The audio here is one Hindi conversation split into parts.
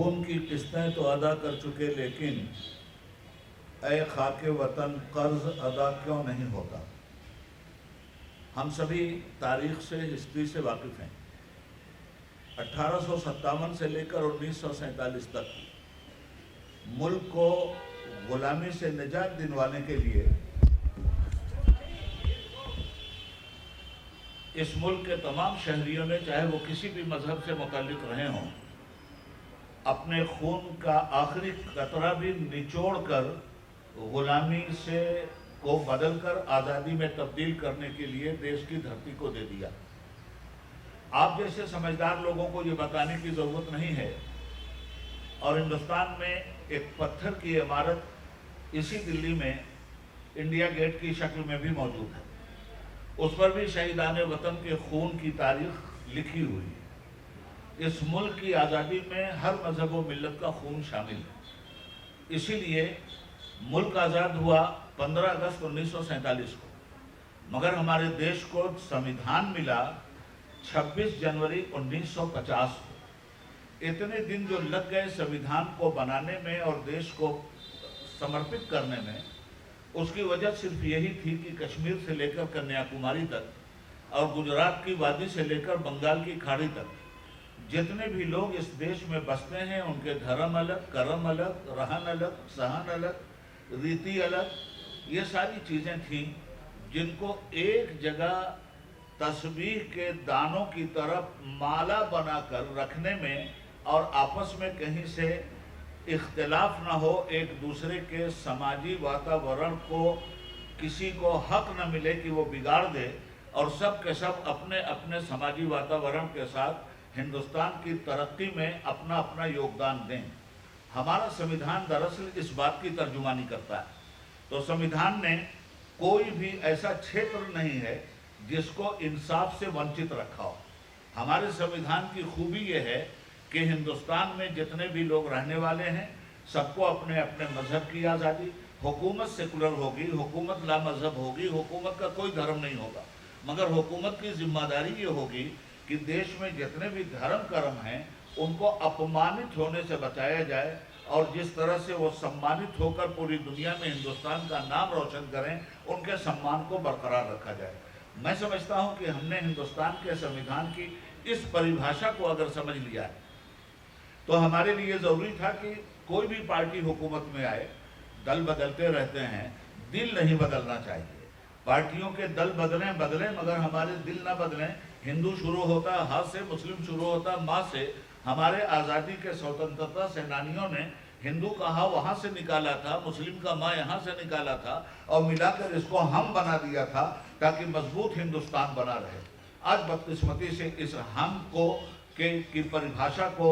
खून की किस्तें तो अदा कर चुके, लेकिन ए खाके वतन कर्ज अदा क्यों नहीं होता। हम सभी तारीख से, हिस्ट्री से वाकिफ़ हैं। 1857 से लेकर 1947 तक मुल्क को गुलामी से निजात दिलवाने के लिए इस मुल्क के तमाम शहरियों ने, चाहे वो किसी भी मजहब से मुताल्लिक रहे हों, अपने खून का आखिरी कतरा भी निचोड़ कर गुलामी से को बदलकर आज़ादी में तब्दील करने के लिए देश की धरती को दे दिया। आप जैसे समझदार लोगों को ये बताने की ज़रूरत नहीं है। और हिंदुस्तान में एक पत्थर की इमारत इसी दिल्ली में इंडिया गेट की शक्ल में भी मौजूद है। उस पर भी शहीदान वतन के खून की तारीख लिखी हुई है। इस मुल्क की आज़ादी में हर मजहब व मिल्लत का खून शामिल है। इसीलिए मुल्क आज़ाद हुआ 15 अगस्त 1947 को, मगर हमारे देश को संविधान मिला 26 जनवरी 1950 को। इतने दिन जो लग गए संविधान को बनाने में और देश को समर्पित करने में, उसकी वजह सिर्फ यही थी कि कश्मीर से लेकर कन्याकुमारी तक और गुजरात की वादी से लेकर बंगाल की खाड़ी तक जितने भी लोग इस देश में बसते हैं, उनके धर्म अलग, कर्म अलग, रहन अलग, सहन अलग, रीति अलग, ये सारी चीज़ें थीं जिनको एक जगह तस्बीह के दानों की तरफ माला बनाकर रखने में और आपस में कहीं से इख्तिलाफ ना हो, एक दूसरे के समाजी वातावरण को किसी को हक न मिले कि वो बिगाड़ दे, और सब के सब अपने अपने समाजी वातावरण के साथ हिंदुस्तान की तरक्की में अपना अपना योगदान दें। हमारा संविधान दरअसल इस बात की तर्जुमानी करता है। तो संविधान ने कोई भी ऐसा क्षेत्र नहीं है जिसको इंसाफ से वंचित रखा हो। हमारे संविधान की खूबी यह है कि हिंदुस्तान में जितने भी लोग रहने वाले हैं, सबको अपने अपने मजहब की आज़ादी, हुकूमत सेकुलर होगी, हुकूमत लामजहब होगी, हुकूमत का कोई धर्म नहीं होगा, मगर हुकूमत की जिम्मेदारी ये होगी कि देश में जितने भी धर्म कर्म हैं उनको अपमानित होने से बचाया जाए, और जिस तरह से वो सम्मानित होकर पूरी दुनिया में हिंदुस्तान का नाम रोशन करें, उनके सम्मान को बरकरार रखा जाए। मैं समझता हूँ कि हमने हिंदुस्तान के संविधान की इस परिभाषा को अगर समझ लिया है तो हमारे लिए ज़रूरी था कि कोई भी पार्टी हुकूमत में आए, दल बदलते रहते हैं, दिल नहीं बदलना चाहिए। पार्टियों के दल बदलें मगर हमारे दिल ना बदलें। हिंदू शुरू होता हाथ से, मुस्लिम शुरू होता माँ से। हमारे आज़ादी के स्वतंत्रता सेनानियों ने हिंदू का हा वहाँ से निकाला था, मुस्लिम का माँ यहाँ से निकाला था, और मिलाकर इसको हम बना दिया था ताकि मजबूत हिंदुस्तान बना रहे। आज बदकिस्मती से इस हम को की परिभाषा को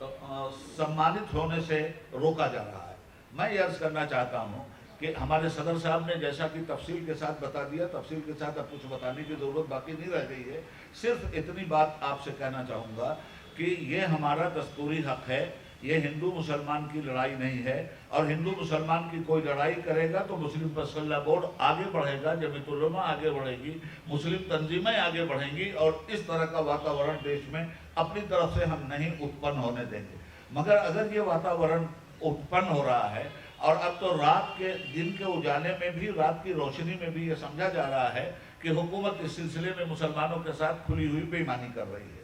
सम्मानित होने से रोका जा रहा है। मैं ये अर्ज़ करना चाहता हूँ कि हमारे सदर साहब ने जैसा कि तफसील के साथ बता दिया, तफसील के साथ अब कुछ बताने की ज़रूरत बाकी नहीं रह गई है। सिर्फ इतनी बात आपसे कहना चाहूँगा कि ये हमारा दस्तूरी हक़ है, ये हिंदू मुसलमान की लड़ाई नहीं है। और हिंदू मुसलमान की कोई लड़ाई करेगा तो मुस्लिम फैसला बोर्ड आगे बढ़ेगा, जमीयत उलमा आगे बढ़ेगी, मुस्लिम तंजीमें आगे बढ़ेंगी, और इस तरह का वातावरण देश में अपनी तरफ से हम नहीं उत्पन्न होने देंगे। मगर अगर ये वातावरण उत्पन्न हो रहा है, और अब तो रात के दिन के उजाले में भी, रात की रोशनी में भी ये समझा जा रहा है कि हुकूमत इस सिलसिले में मुसलमानों के साथ खुली हुई बेईमानी कर रही है।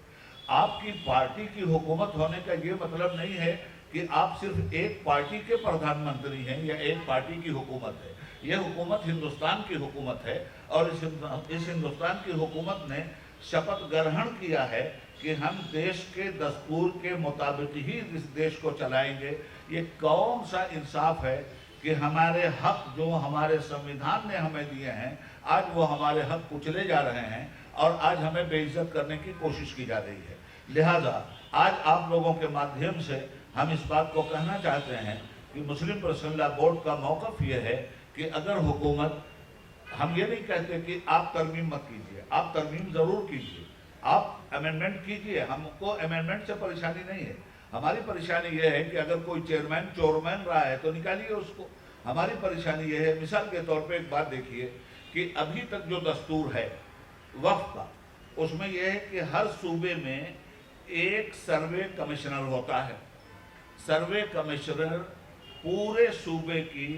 आपकी पार्टी की हुकूमत होने का ये मतलब नहीं है कि आप सिर्फ एक पार्टी के प्रधानमंत्री हैं या एक पार्टी की हुकूमत है। यह हुकूमत हिंदुस्तान की हुकूमत है, और इस हिंदुस्तान की हुकूमत ने शपथ ग्रहण किया है कि हम देश के दस्तूर के मुताबिक ही इस देश को चलाएंगे। ये कौन सा इंसाफ है कि हमारे हक जो हमारे संविधान ने हमें दिए हैं, आज वो हमारे हक कुचले जा रहे हैं और आज हमें बेइज्जत करने की कोशिश की जा रही है। लिहाजा आज आप लोगों के माध्यम से हम इस बात को कहना चाहते हैं कि मुस्लिम पर्सनल लॉ बोर्ड का मौक़िफ़ ये है कि अगर हुकूमत, हम ये नहीं कहते कि आप तरमीम मत कीजिए, आप तरमीम ज़रूर कीजिए, आप अमेंडमेंट कीजिए, हमको अमेंडमेंट से परेशानी नहीं है। हमारी परेशानी ये है कि अगर कोई चेयरमैन चोरमैन रहा है तो निकालिए उसको। हमारी परेशानी ये है, मिसाल के तौर पे एक बात देखिए कि अभी तक जो दस्तूर है वक्फ का, उसमें यह है कि हर सूबे में एक सर्वे कमिश्नर होता है। सर्वे कमिश्नर पूरे सूबे की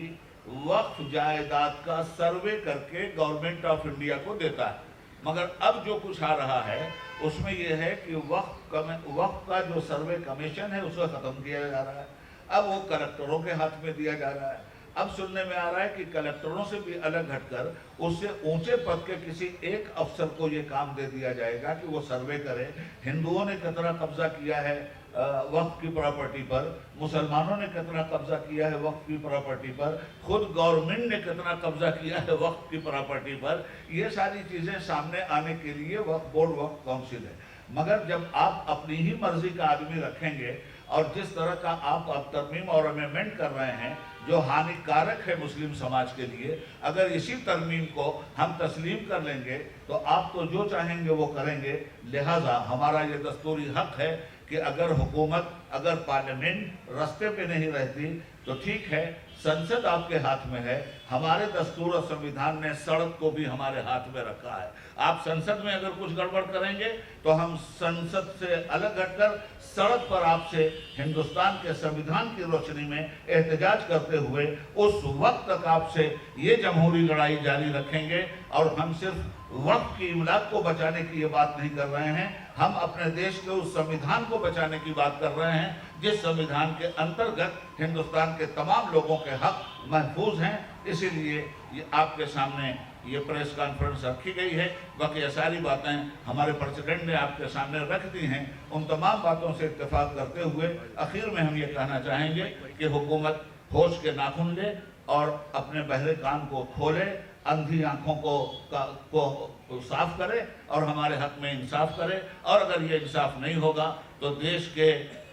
वक्फ जायदाद का सर्वे करके गवर्नमेंट ऑफ इंडिया को देता है। मगर अब जो कुछ आ रहा है उसमें यह है कि वक्फ का जो सर्वे कमीशन है उसको ख़त्म किया जा रहा है। अब वो कलेक्टरों के हाथ में दिया जा रहा है। अब सुनने में आ रहा है कि कलेक्टरों से भी अलग हटकर उससे ऊंचे पद के किसी एक अफसर को ये काम दे दिया जाएगा कि वो सर्वे करे हिंदुओं ने कितना कब्जा किया है वक्फ की प्रॉपर्टी पर, मुसलमानों ने कितना कब्जा किया है वक्फ की प्रॉपर्टी पर, खुद गवर्नमेंट ने कितना कब्जा किया है वक्फ की प्रॉपर्टी पर। ये सारी चीज़ें सामने आने के लिए वक्फ बोर्ड, वक्फ काउंसिल है। मगर जब आप अपनी ही मर्जी का आदमी रखेंगे और जिस तरह का आप अब तरमीम और अमेंडमेंट कर रहे हैं जो हानिकारक है मुस्लिम समाज के लिए, अगर इसी तरमीम को हम तस्लीम कर लेंगे तो आप तो जो चाहेंगे वो करेंगे। लिहाजा हमारा ये दस्तूरी हक है कि अगर हुकूमत, अगर पार्लियामेंट रास्ते पे नहीं रहती तो ठीक है, संसद आपके हाथ में है। हमारे दस्तूर और संविधान ने सड़क को भी हमारे हाथ में रखा है। आप संसद में अगर कुछ गड़बड़ करेंगे तो हम संसद से अलग हटकर सड़क पर आपसे हिंदुस्तान के संविधान की रोशनी में एहतजाज करते हुए उस वक्त तक आपसे ये जमहूरी लड़ाई जारी रखेंगे। और हम सिर्फ वक्त की इमलाक को बचाने की ये बात नहीं कर रहे हैं, हम अपने देश के उस संविधान को बचाने की बात कर रहे हैं जिस संविधान के अंतर्गत हिंदुस्तान के तमाम लोगों के हक महफूज हैं। इसीलिए ये आपके सामने ये प्रेस कॉन्फ्रेंस रखी गई है। बाकी सारी बातें हमारे प्रेसिडेंट ने आपके सामने रख दी हैं। उन तमाम बातों से इत्तेफाक करते हुए आखिर में हम ये कहना चाहेंगे कि हुकूमत होश के नाखून ले और अपने बहरे कान को खोले, अंधी आंखों को साफ करे और हमारे हक में इंसाफ करे। और अगर ये इंसाफ नहीं होगा तो देश के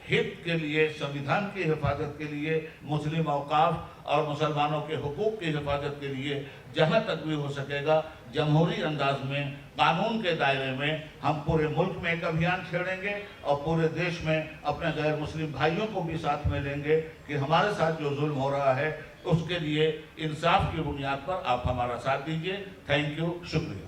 हित के लिए, संविधान की हिफाजत के लिए, मुस्लिम औकाफ और मुसलमानों के हुकूक की हिफाजत के लिए जहाँ तक भी हो सकेगा जमहूरी अंदाज में, कानून के दायरे में हम पूरे मुल्क में एक अभियान छेड़ेंगे और पूरे देश में अपने गैर मुस्लिम भाइयों को भी साथ में लेंगे कि हमारे साथ जो जुल्म हो रहा है उसके लिए इंसाफ की बुनियाद पर आप हमारा साथ दीजिए। थैंक यू, शुक्रिया।